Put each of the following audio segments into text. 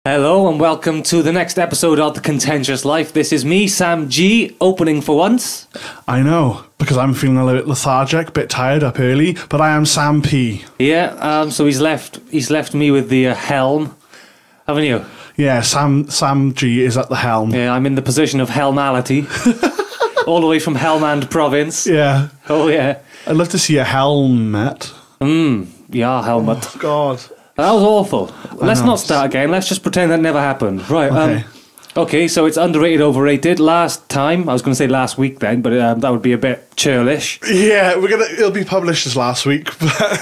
Hello and welcome to the next episode of The Contentious Life. This is me, Sam G, opening for once. I know, because I'm feeling a little bit lethargic, a bit tired, up early, but I am Sam P. Yeah, so he's left me with the helm, haven't you? Yeah, Sam G is at the helm. Yeah, I'm in the position of helmality, all the way from Helmand Province. Yeah. Oh yeah. I'd love to see a helmet. Yeah, helmet. Oh, God. That was awful. Let's not start again. Let's just pretend that never happened. Right. Okay. Okay, so it's underrated, overrated. Last time, I was going to say last week then, but that would be a bit churlish. Yeah, it'll be published as last week.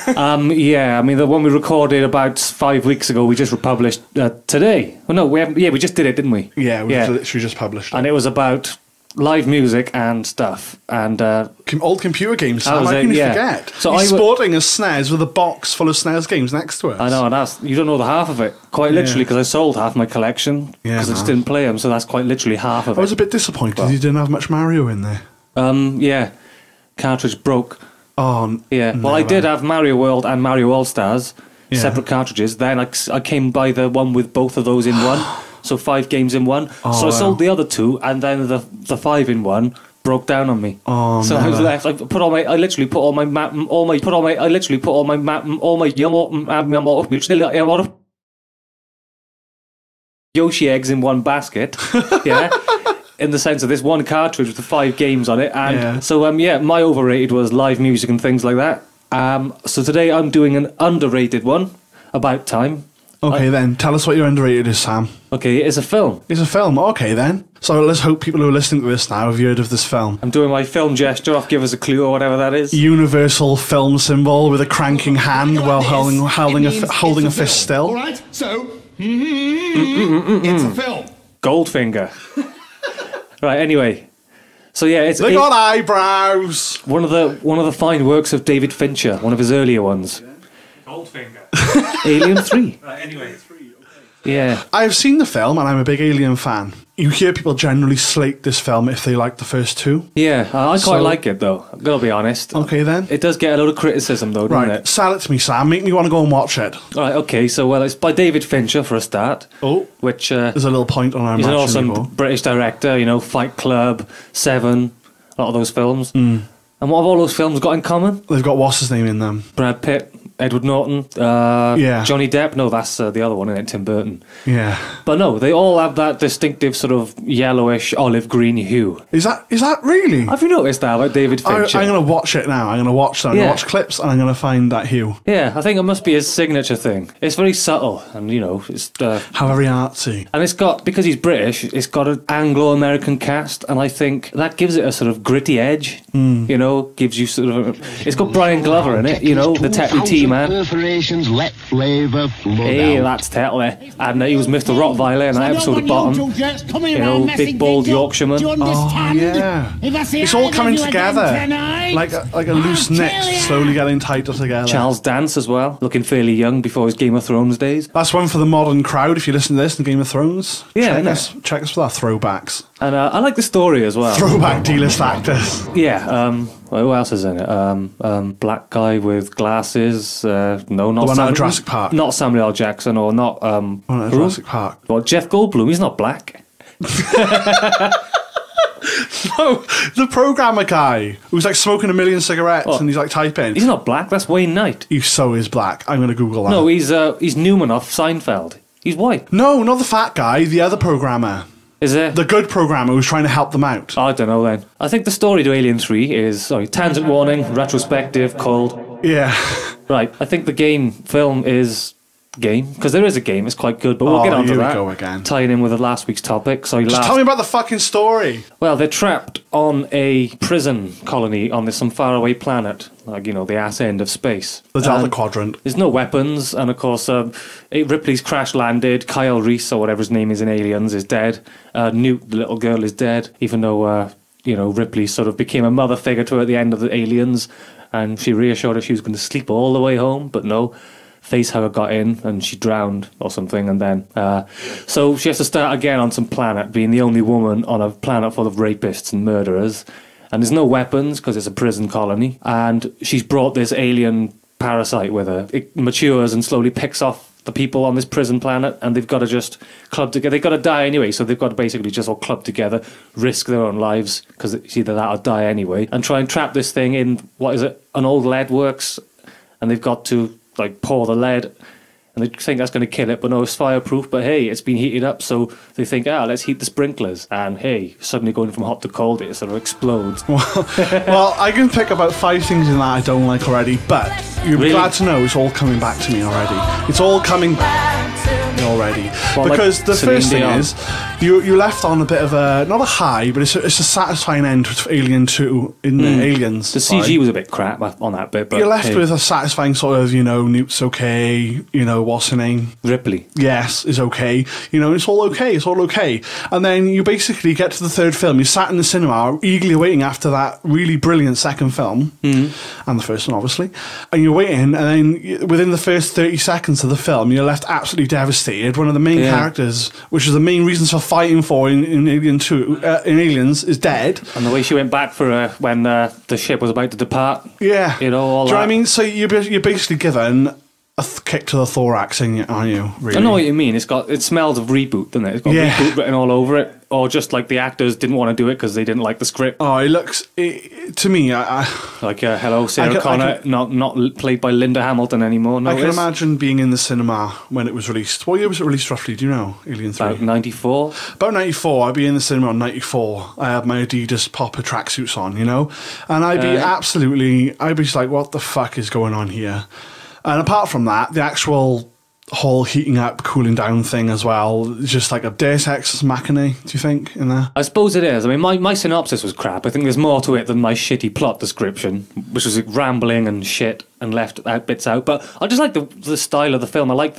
Yeah, I mean, the one we recorded about 5 weeks ago, we just republished today. Well, no, we haven't. Yeah, we just did it, didn't we? Yeah, we literally just published it. And it was about live music and stuff, and old computer games. Sam, how can you forget? So he's sporting a SNES with a box full of SNES games next to us. I know, and you don't know the half of it. Quite literally, because I sold half my collection because I just didn't play them. So that's quite literally half of it. I was a bit disappointed you didn't have much Mario in there. Yeah, cartridge broke. Oh, yeah. Well, I did have Mario World and Mario All Stars, separate cartridges. Then I came by the one with both of those in one. So 5 games in one. So I sold the other 2, and then the 5 in one broke down on me. Oh, so I was left. I literally put all my Yoshi eggs in one basket. Yeah. In the sense of this one cartridge with the 5 games on it, and so my overrated was live music and things like that. So today I'm doing an underrated one. About time. Okay, then. Tell us what your underrated is, Sam. Okay, it's a film. It's a film. Okay, then. So let's hope people who are listening to this now have heard of this film. I'm doing my film gesture. Off, give us a clue or whatever that is. Universal film symbol with a cranking hand while holding a fist still. All right, so it's a film. Goldfinger. Right. Anyway, so yeah, it's they got eyebrows. One of the fine works of David Fincher. One of his earlier ones. Goldfinger. Alien 3. Right, anyway. Yeah. I've seen the film and I'm a big Alien fan. You hear people generally slate this film if they like the first 2. Yeah, I quite like it though. I've got to be honest. Okay then. It does get a lot of criticism though, doesn't it? Sell it to me, Sam. Make me want to go and watch it. Right, okay, so it's by David Fincher for a start. Oh. Which there's a little point on our he's an awesome British director, Fight Club, Seven, a lot of those films. And what have all those films got in common? They've got what's his name in them? Brad Pitt, Edward Norton, Johnny Depp. No, that's the other one, isn't it? Tim Burton. Yeah. But no, they all have that distinctive sort of yellowish olive green hue. Is that really? Have you noticed that about David Fincher? I'm going to watch it now. I'm going to watch them. I'm going to watch clips and I'm going to find that hue. Yeah, I think it must be his signature thing. It's very subtle and, it's... How very artsy. And it's got, because he's British, it's got an Anglo-American cast, and I think that gives it a sort of gritty edge. Gives you sort of... It's got Brian Glover in it, the Tetley T-Man. Perforations let flavor flow Hey, that's Tetley. And he was Mr. Rottweiler in that episode of Bottom. Big, bald Yorkshireman. Oh, yeah. It's all coming together. Like a loose knit, slowly getting tighter together. Charles Dance as well, looking fairly young before his Game of Thrones days. That's one for the modern crowd, if you listen to this in Game of Thrones. Yeah, check us for our throwbacks. And I like the story as well. Throwback D-list actors. Yeah, who else is in it? Black guy with glasses. No, not the one out of Jurassic Park. Not Samuel L. Jackson or not. One out of Jurassic Park. Well, Jeff Goldblum. He's not black. No, the programmer guy who's like smoking a million cigarettes and he's like typing. He's not black. That's Wayne Knight. He so is black. I'm going to Google that. No, he's Newman off Seinfeld. He's white. No, not the fat guy. The other programmer. Is it? The good programmer who's trying to help them out. I don't know then. I think the story to Alien 3 is... Sorry, tangent warning, retrospective, cold. Yeah. Right, I think the film is... Game, because there is a game, it's quite good, but we'll get onto that. Here we go again. Tying in with the last week's topic. So just tell me about the fucking story. Well, they're trapped on a prison colony on some faraway planet, like, the ass end of space. The Delta Quadrant. There's no weapons, and of course, Ripley's crash landed. Kyle Reese, or whatever his name is in Aliens, is dead. Newt, the little girl, is dead, even though, Ripley sort of became a mother figure to her at the end of the Aliens, and she reassured her she was going to sleep all the way home, but no. Facehugger got in and she drowned or something, and then so she has to start again on some planet, being the only woman on a planet full of rapists and murderers, and there's no weapons because it's a prison colony, and she's brought this alien parasite with her. It matures and slowly picks off the people on this prison planet, and they've got to just club together. They've got to die anyway, so they've got to basically just all club together, risk their own lives, because it's either that or die anyway, and try and trap this thing in, what is it, an old lead works, and they've got to like pour the lead, and they think that's going to kill it, but no, it's fireproof, but hey, it's been heated up, so they think, let's heat the sprinklers, and hey, suddenly going from hot to cold, it sort of explodes. Well, I can pick about 5 things in that I don't like already, but you'll be glad to know it's all coming back to me already. It's all coming back to me already. Well, because like the first thing is, you left on a bit of a, not a high, but it's a satisfying end with Alien 2 in Aliens. The CG was a bit crap on that bit, but you're left with a satisfying sort of, Newt's okay, what's her name? Ripley. Yes, is okay. It's all okay. It's all okay. And then you basically get to the third film. You sat in the cinema eagerly waiting after that really brilliant second film, and the first one, obviously. And you're waiting, and then within the first 30 seconds of the film, you're left absolutely devastated. One of the main characters, which is the main reasons for fighting for in Alien 2, in Aliens, is dead. And the way she went back for her when the ship was about to depart. Yeah. All Do you know what I mean? So you're basically given a kick to the thorax, aren't you? Really? I know what you mean. It smells of reboot, doesn't it? It's got reboot written all over it, or just like the actors didn't want to do it because they didn't like the script. Oh, it looks to me. Like hello, Sarah Connor, not played by Linda Hamilton anymore. No, I can imagine being in the cinema when it was released. What year was it released roughly? Do you know? Alien 3? About 94. About 94. I'd be in the cinema in 94. I had my Adidas Popper tracksuits on, and I'd be I'd be like, what the fuck is going on here? And apart from that, the actual whole heating up, cooling down thing as well, just like a Deus Ex Machina, do you think, in there? I suppose it is. I mean, my synopsis was crap. I think there's more to it than my shitty plot description, which was rambling and shit and left bits out. But I just like the style of the film. I like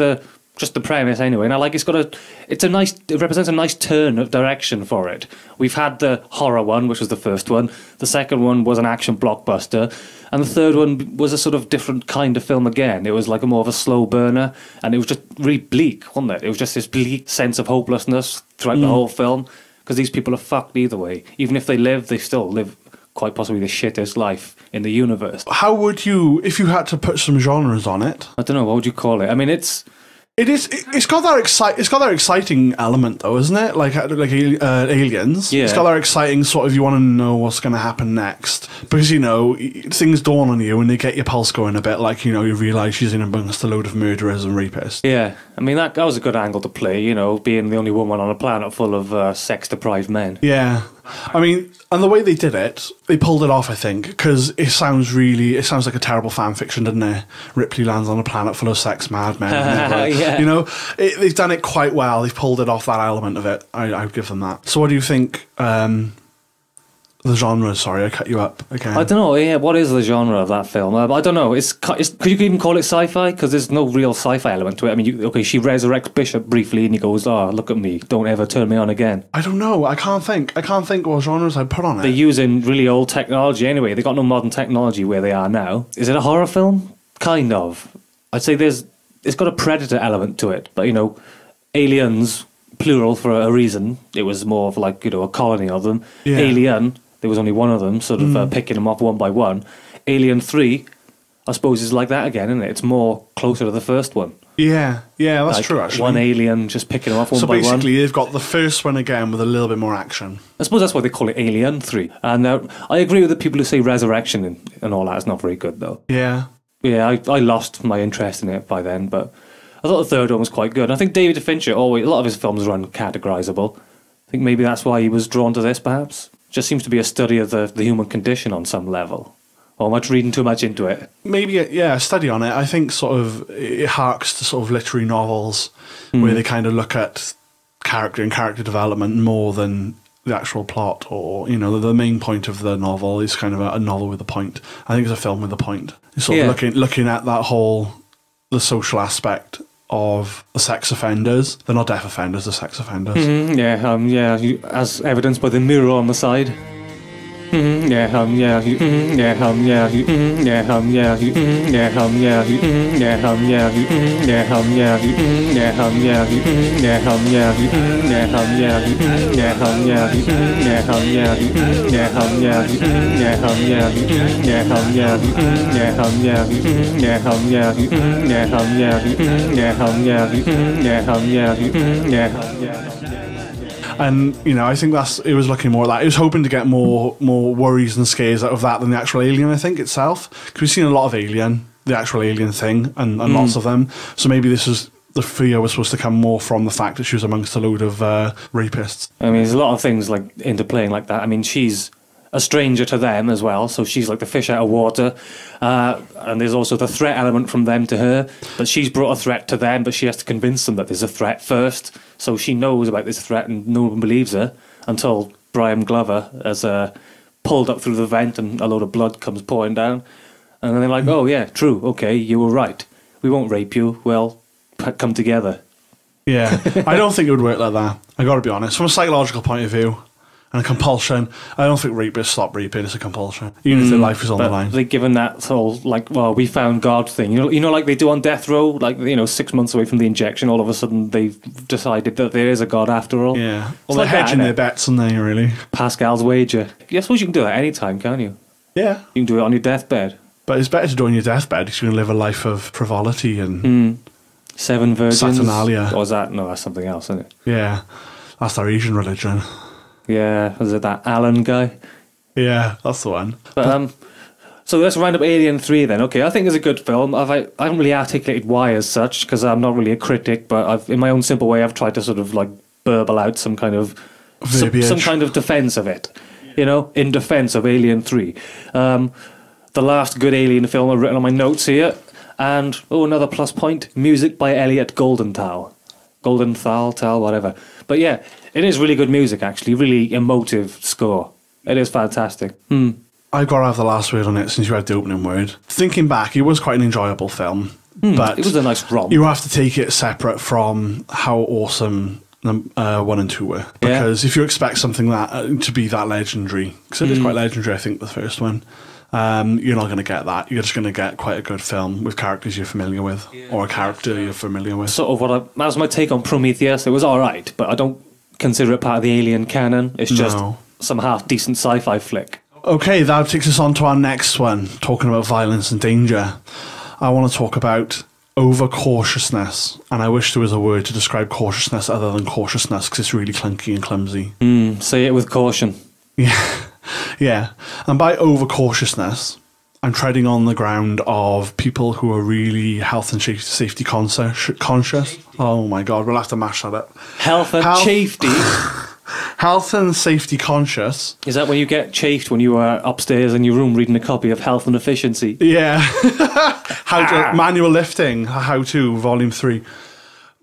just the premise anyway, and I like it represents a nice turn of direction for it. We've had the horror one, which was the first one. The second one was an action blockbuster. And the third one was a sort of different kind of film again. It was like more of a slow burner, and it was just really bleak, wasn't it? It was just this bleak sense of hopelessness throughout the whole film, because these people are fucked either way. Even if they live, they still live quite possibly the shittest life in the universe. How would you, if you had to put some genres on it? I don't know, what would you call it? I mean, It's got that exciting element though, isn't it? Like Aliens. Yeah. It's got that exciting sort of, you want to know what's going to happen next, because things dawn on you and they get your pulse going a bit. Like you realise she's in amongst a load of murderers and rapists. Yeah, I mean that was a good angle to play. Being the only woman on a planet full of sex deprived men. Yeah. I mean, and the way they did it, they pulled it off, I think, because it sounds like a terrible fan fiction, doesn't it? Ripley lands on a planet full of sex mad men. Yeah. They've done it quite well. They've pulled it off, that element of it. I would give them that. So what do you think, the genre? Sorry, I cut you up again. I don't know. Yeah, what is the genre of that film? I don't know. Could you even call it sci-fi? Because there's no real sci-fi element to it. I mean, she resurrects Bishop briefly, and he goes, "Oh, look at me! Don't ever turn me on again." I don't know. I can't think what genres I'd put on it. They're using really old technology anyway. They got no modern technology where they are now. Is it a horror film? Kind of. I'd say it's got a predator element to it, but aliens, plural for a reason. It was more of like a colony of them. Yeah. Alien. There was only one of them, sort of picking them off one by one. Alien 3, I suppose, is like that again, isn't it? It's more closer to the first one. Yeah, that's true, actually. One alien just picking them off one by one. So basically, they've got the first one again with a little bit more action. I suppose that's why they call it Alien 3. And I agree with the people who say Resurrection and all that is not very good, though. Yeah. Yeah, I lost my interest in it by then, but I thought the third one was quite good. I think David Fincher, a lot of his films are uncategorizable. I think maybe that's why he was drawn to this, perhaps. Just seems to be a study of the human condition on some level. Or am I reading too much into it? Maybe, a study on it. I think sort of it harks to sort of literary novels where they kind of look at character and character development more than the actual plot, or the main point of the novel is kind of a novel with a point. I think it's a film with a point. It's sort of looking at the social aspect of the sex offenders. They're not deaf offenders, they're sex offenders. As evidenced by the mirror on the side. And I think it was looking more at that. It was hoping to get more worries and scares out of that than the actual Alien, I think, itself. Because we've seen a lot of Alien, the actual Alien thing, and lots of them. So maybe this was the fear was supposed to come more from the fact that she was amongst a load of rapists. I mean, there's a lot of things like interplaying like that. I mean, she's a stranger to them as well, so she's like the fish out of water. And there's also the threat element from them to her. But she's brought a threat to them, but she has to convince them that there's a threat first. So she knows about this threat and no one believes her until Brian Glover has pulled up through the vent and a load of blood comes pouring down. And then they're like, oh yeah, true, okay, you were right. We won't rape you, well, come together. Yeah, I don't think it would work like that. I got to be honest. From a psychological point of view and a compulsion, I don't think rapists stop raping. It's a compulsion, even if their life is on the line. They're given that whole like, well, we found God thing. You know, like they do on death row. Like 6 months away from the injection, all of a sudden they've decided that there is a God after all. Yeah, well, they're hedging their bets, aren't they? Really, Pascal's wager. I suppose you can do that any time, can't you? Yeah, you can do it on your deathbed. But it's better to do it on your deathbed because you're going to live a life of frivolity and 7 virgins. Saturnalia. Or is that? No, that's something else, isn't it? Yeah, that's their Asian religion. Yeah, was it that Alan guy? Yeah, that's the one. But so let's round up Alien 3 then. Okay, I think it's a good film. I haven't really articulated why as such because I'm not really a critic, but in my own simple way I've tried to sort of like burble out some kind of some kind of defense of it. In defense of Alien 3. The last good Alien film I've written on my notes here. And, another plus point, music by Elliot Goldenthal. Goldenthal, whatever. But yeah, it is really good music, actually. Really emotive score. It is fantastic. I've got to have the last word on it since you had the opening word. Thinking back, it was quite an enjoyable film. But it was a nice romp. You have to take it separate from how awesome 1 and 2 were. Because if you expect something that to be that legendary, because it is quite legendary, I think, the first one, you're not going to get that. You're just going to get quite a good film with characters you're familiar with, or a character you're familiar with. Sort of that was my take on Prometheus. It was alright, but I don't consider it part of the Alien canon. It's just some half-decent sci-fi flick. Okay, that takes us on to our next one, talking about violence and danger. I want to talk about over-cautiousness, and I wish there was a word to describe cautiousness other than cautiousness, because it's really clunky and clumsy. Say it with caution. Yeah, and by over-cautiousness, I'm treading on the ground of people who are really health and safety conscious. Oh my God, we'll have to mash that up. Health and safety? Health and safety conscious. Is that when you get chafed when you are upstairs in your room reading a copy of Health and Efficiency? Yeah. Manual lifting, how to, volume 3.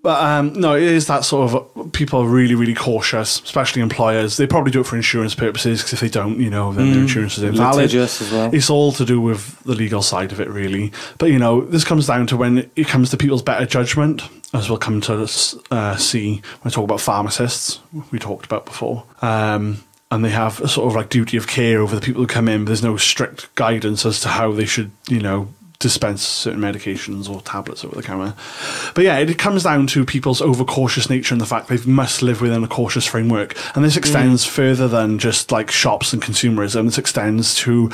But no, it is that sort of people are really, really cautious, especially employers. They probably do it for insurance purposes because if they don't, then their insurance is invalid. Litigious as well. It's all to do with the legal side of it, really. But this comes down to when it comes to people's better judgment, as we'll come to see when I talk about pharmacists, we talked about before. And they have a sort of like duty of care over the people who come in, but there's no strict guidance as to how they should, dispense certain medications or tablets over the counter. But yeah, it comes down to people's overcautious nature and the fact they must live within a cautious framework. And this extends further than just like shops and consumerism. This extends to,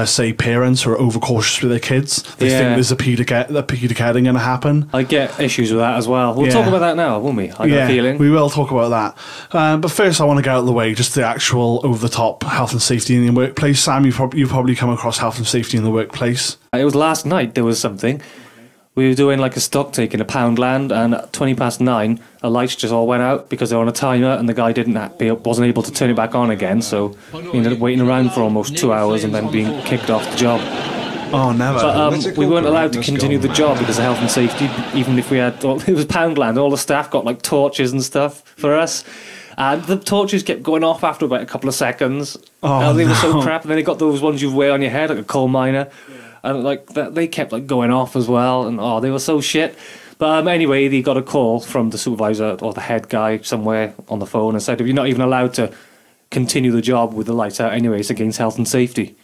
say, parents who are overcautious with their kids. They think there's a pedicatting going to happen. I get issues with that as well. We'll talk about that now, won't we? I got a feeling. We will talk about that. But first, I want to get out of the way just the actual over-the-top health and safety in the workplace. Sam, you've probably come across health and safety in the workplace. It was last night there was something. We were doing like a stock take in a Poundland, and at 9:20, the lights just all went out because they were on a timer, and the guy wasn't able to turn it back on again. So we ended up waiting around for almost 2 hours and then being kicked off the job. Oh, never. But we weren't allowed to continue the job because of health and safety. Even if we had, it was Poundland, all the staff got like torches and stuff for us. And the torches kept going off after about a couple of seconds. They were so crap. And then they got those ones you wear on your head like a coal miner. And like they kept like going off as well, and they were so shit. But anyway, they got a call from the supervisor or the head guy somewhere on the phone and said, "You're not even allowed to continue the job with the lights out anyways against health and safety.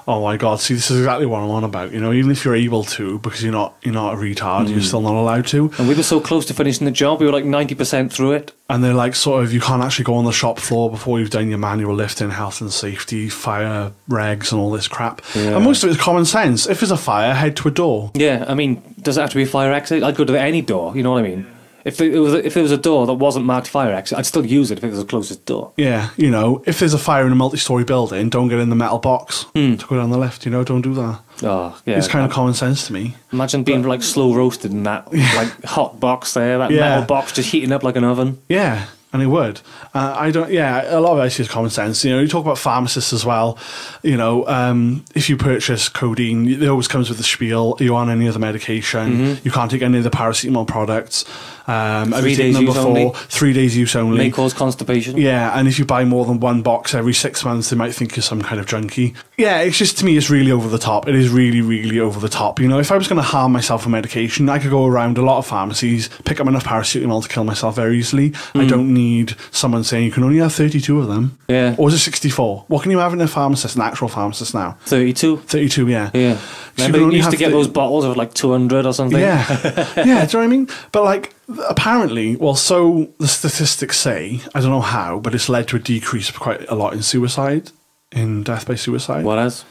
Oh my God! See, this is exactly what I'm on about. You know, even if you're able to, because you're not a retard, you're still not allowed to. And we were so close to finishing the job. We were like 90% through it. And they're like, sort of, you can't actually go on the shop floor before you've done your manual lifting, health and safety, fire regs, and all this crap. Yeah. And most of it is common sense. If there's a fire, head to a door. Yeah, I mean, does it have to be a fire exit? I'd go to any door. You know what I mean? If there was a door that wasn't marked fire exit, I'd still use it if it was the closest door. Yeah, you know, if there's a fire in a multi-story building, don't get in the metal box to go down the lift. You know, don't do that. Oh, yeah. It's kind of common sense to me. Imagine being like slow roasted in that like hot box there, that metal box just heating up like an oven. Yeah. And it would. I don't. Yeah, a lot of it is common sense. You know, you talk about pharmacists as well. You know, if you purchase codeine, it always comes with the spiel. Are you on any other medication? You can't take any of the paracetamol products. Have you taken them before? 3 days use only. May cause constipation. Yeah, and if you buy more than one box every 6 months, they might think you're some kind of junkie. Yeah, it's just, to me, it's really over the top. It is really, really over the top. You know, if I was going to harm myself with medication, I could go around a lot of pharmacies, pick up enough paracetamol to kill myself very easily. I don't need someone saying you can only have 32 of them. Yeah. Or is it 64? What can you have in a pharmacist, an actual pharmacist now? 32. 32, yeah. Yeah. Remember, you used to get those bottles of like 200 or something? Yeah. Yeah, do you know what I mean? But like, apparently, well, so the statistics say, I don't know how, but it's led to a decrease quite a lot in suicide, in death by suicide. What has?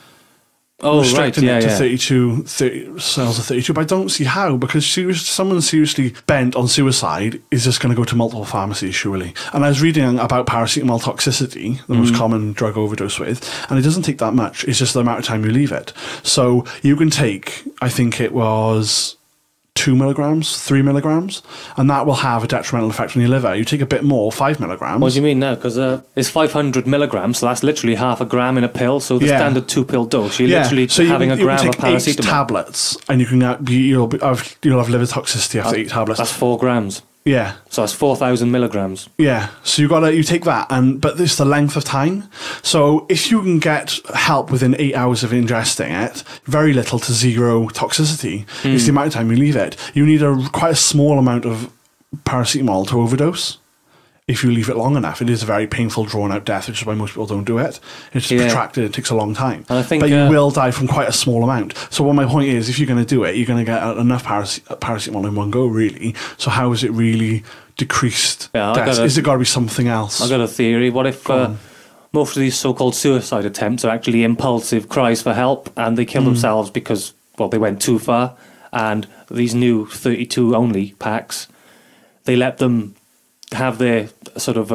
Oh, restricting right, it to yeah. 30 cells of 32, but I don't see how, because someone seriously bent on suicide is just going to go to multiple pharmacies, surely. And I was reading about paracetamol toxicity, the most common drug overdose with, and it doesn't take that much. It's just the amount of time you leave it. So you can take, I think it was 2 milligrams, 3 milligrams, and that will have a detrimental effect on your liver. You take a bit more, 5 milligrams. What do you mean now? Because it's 500 milligrams, so that's literally half a gram in a pill. So the standard 2-pill dose, you're literally having a gram of paracetamol. 8 tablets, and you can you'll have liver toxicity after 8 tablets. That's 4 grams. Yeah. So that's 4,000 milligrams. Yeah. So you take that, but it's the length of time. So if you can get help within 8 hours of ingesting it, very little to zero toxicity is the amount of time you leave it. You need quite a small amount of paracetamol to overdose. If you leave it long enough, it is a very painful, drawn-out death, which is why most people don't do it. It's protracted; it takes a long time. And I think, but you will die from quite a small amount. So, what my point is, if you're going to do it, you're going to get enough paracetamol in one go, really. So, how is it really decreased deaths? Is it got to be something else? I've got a theory. What if most of these so-called suicide attempts are actually impulsive cries for help, and they kill themselves because, well, they went too far, and these new 32 only packs, they let them have their sort of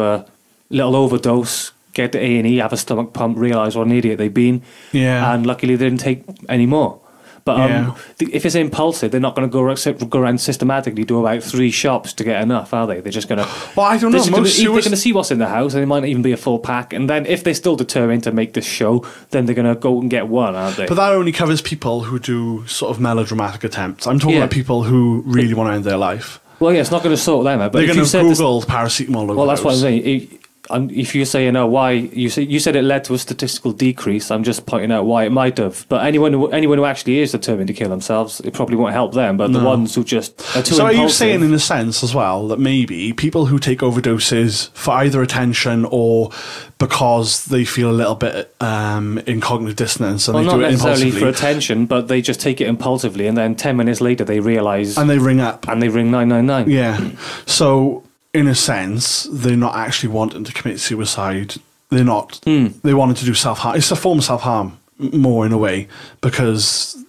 little overdose, get to A&E, have a stomach pump, realise what an idiot they've been, and luckily they didn't take any more. But if it's impulsive, they're not going to go around systematically do about 3 shops to get enough, are they? They're just going to... Well, I don't know. They're going to see what's in the house, and it might not even be a full pack, and then if they're still determined to make this show, then they're going to go and get one, aren't they? But that only covers people who do sort of melodramatic attempts. I'm talking about people who really want to end their life. Well, yeah, it's not going to sort them out. But they're going to Google paracetamol overdose. Well, that's what I'm saying. If you say, why you said it led to a statistical decrease, I'm just pointing out why it might have. But anyone who actually is determined to kill themselves, it probably won't help them. But the ones who just are too impulsive. So are you saying, in a sense, as well, that maybe people who take overdoses for either attention or because they feel a little bit in cognitive dissonance and they do it impulsively? Not necessarily for attention, but they just take it impulsively, and then 10 minutes later they realise... And they ring up. And they ring 999. Yeah. So... in a sense, they're not actually wanting to commit suicide. They're not. They wanted to do self-harm. It's a form of self-harm, more in a way, because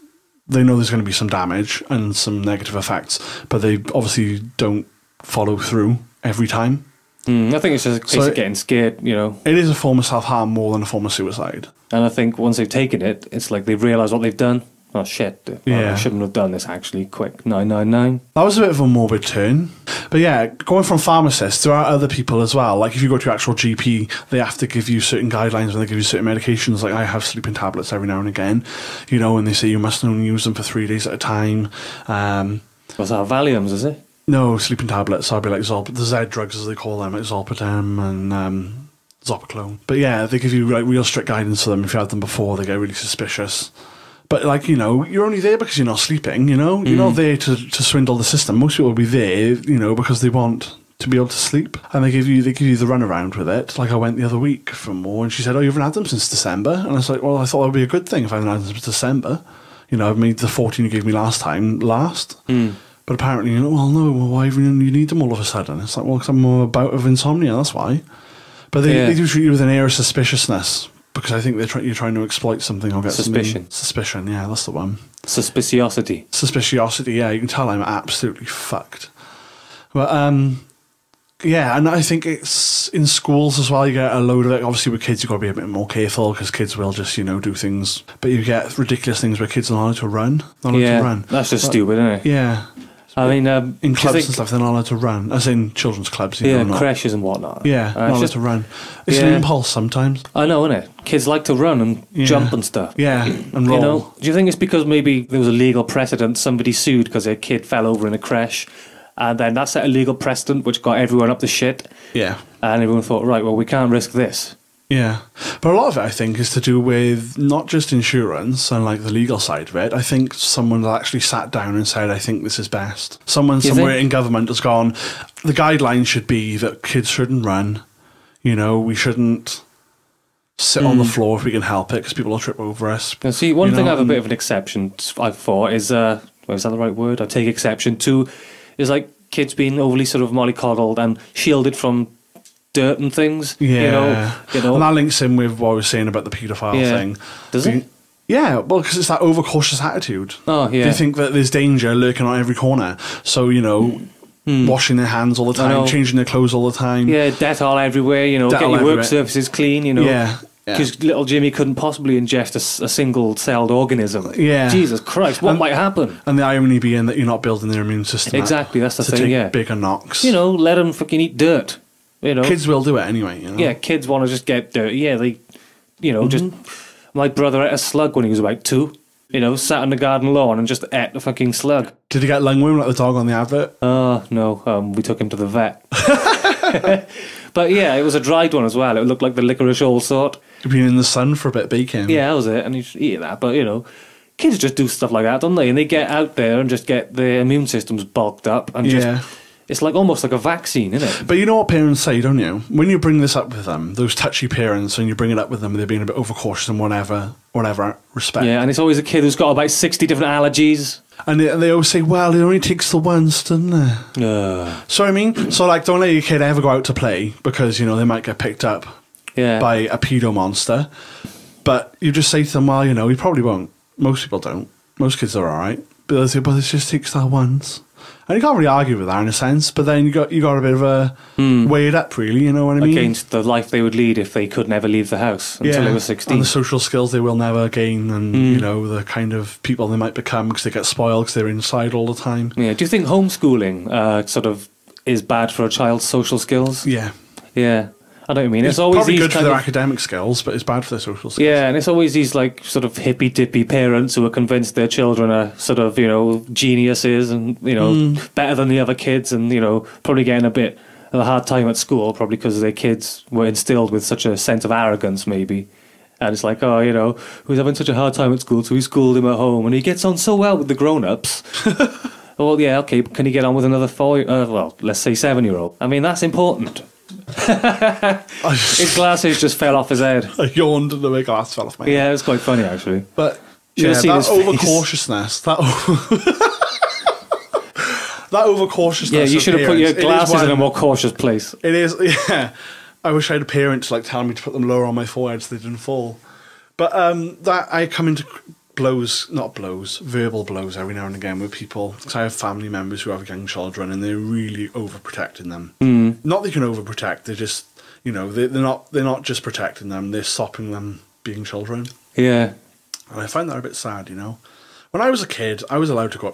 they know there's going to be some damage and some negative effects, but they obviously don't follow through every time. I think it's just a case of getting scared, It is a form of self-harm more than a form of suicide. And I think once they've taken it, it's like they've realised what they've done. Oh shit, I shouldn't have done this actually, quick, 999. That was a bit of a morbid turn. But yeah, going from pharmacists, there are other people as well. Like if you go to your actual GP, they have to give you certain guidelines when they give you certain medications. Like I have sleeping tablets every now and again, and they say you must only use them for 3 days at a time. What's that, Valiums, is it? No, sleeping tablets. I'll be like the Z drugs as they call them, like Zolpidem and Zopiclone. But yeah, they give you like real strict guidance for them. If you had them before, they get really suspicious. But, like, you're only there because you're not sleeping, You're not there to swindle the system. Most people will be there, because they want to be able to sleep, and they give you the runaround with it. Like I went the other week for more, and she said, "Oh, you haven't had them since December," and I was like, "Well, I thought that would be a good thing if I haven't had them since December. You know, I've made the 14 you gave me last time last." But apparently, well, no, why even you need them all of a sudden? It's like, well, because I'm a bout of insomnia, that's why. But they do treat you with an air of suspiciousness, because I think you're trying to exploit something or get Suspicion. Suspicion, yeah, that's the one. Suspiciosity. Suspiciosity, yeah, you can tell I'm absolutely fucked. But, yeah, and I think it's in schools as well, you get a load of it. Obviously with kids you've got to be a bit more careful, because kids will just, do things. But you get ridiculous things where kids are not allowed to run. That's just stupid, isn't it? Yeah. I mean, in clubs and stuff, they're not allowed to run. As in children's clubs, creches and whatnot. Yeah, not allowed to run. It's an impulse sometimes. I know, isn't it? Kids like to run and jump and stuff. Yeah, and roll. Do you think it's because maybe there was a legal precedent, somebody sued because their kid fell over in a creche, and then that set a legal precedent which got everyone up to shit? Yeah. And everyone thought, right, well, we can't risk this. Yeah, but a lot of it, I think, is to do with not just insurance and like the legal side of it. I think someone actually sat down and said, I think this is best. Someone somewhere in government has gone, the guidelines should be that kids shouldn't run. We shouldn't sit on the floor if we can help it, because people will trip over us. Now, see, one thing I have a bit of an exception for is, is that the right word? I take exception to, is like kids being overly sort of mollycoddled and shielded from dirt and things. Yeah. And that links in with what I was saying about the paedophile thing. Does it? Yeah, well, because it's that overcautious attitude. Oh, yeah. They think that there's danger lurking on every corner. So, washing their hands all the time, changing their clothes all the time. Yeah, Dettol everywhere, get your work surfaces clean, Yeah. Because little Jimmy couldn't possibly ingest a single-celled organism. Yeah. Jesus Christ, what might happen? And the irony being that you're not building their immune system Exactly, that's the to thing, take bigger knocks. Let them fucking eat dirt. Kids will do it anyway. Yeah, kids want to just get dirty. Yeah, they, just. My brother ate a slug when he was about 2. Sat on the garden lawn and just ate the fucking slug. Did he get lungworm like the dog on the advert? No. We took him to the vet. But yeah, it was a dried one as well. It looked like the licorice all sort. You've been in the sun for a bit baking. Yeah, that was it. And you should eat that. But kids just do stuff like that, don't they? And they get out there and just get their immune systems bulked up and just. It's like almost like a vaccine, isn't it? But you know what parents say, don't you? When you bring this up with them, those touchy parents, and you bring it up with them, they're being a bit overcautious in whatever respect. Yeah, and it's always a kid who's got about 60 different allergies. And they always say, well, it only takes the once, doesn't it? So I mean, don't let your kid ever go out to play, because, they might get picked up by a pedo monster. But you just say to them, well, you probably won't. Most people don't. Most kids are all right. But they say, but it just takes that once. And you can't really argue with that in a sense, but then you got a bit of a weigh it up, really, you know what I mean? Against the life they would lead if they could never leave the house until they were 16. And the social skills they will never gain, and, the kind of people they might become because they get spoiled because they're inside all the time. Yeah. Do you think homeschooling sort of is bad for a child's social skills? Yeah. Yeah. I know what you mean. It's always probably these good for their academic skills, but it's bad for their social skills. Yeah, and it's always these like sort of hippy dippy parents who are convinced their children are sort of geniuses and better than the other kids, and probably getting a bit of a hard time at school, probably because their kids were instilled with such a sense of arrogance, maybe. And it's like, who's having such a hard time at school, so we schooled him at home, and he gets on so well with the grown-ups. Well, yeah, okay, but can he get on with another let's say 7-year-old? I mean, that's important. His glasses just fell off his head. I yawned and my glass fell off my head. Yeah, it was quite funny actually. But that overcautiousness, that overcautiousness. Yeah, you should have put your glasses in a more cautious place. It is. Yeah, I wish I had a parent to tell me to put them lower on my forehead so they didn't fall. But that I come into verbal blows every now and again with people, because I have family members who have young children and they're really overprotecting them. Not that you can overprotect, they're just they're not just protecting them, they're stopping them being children. Yeah. And I find that a bit sad. When I was a kid, I was allowed to go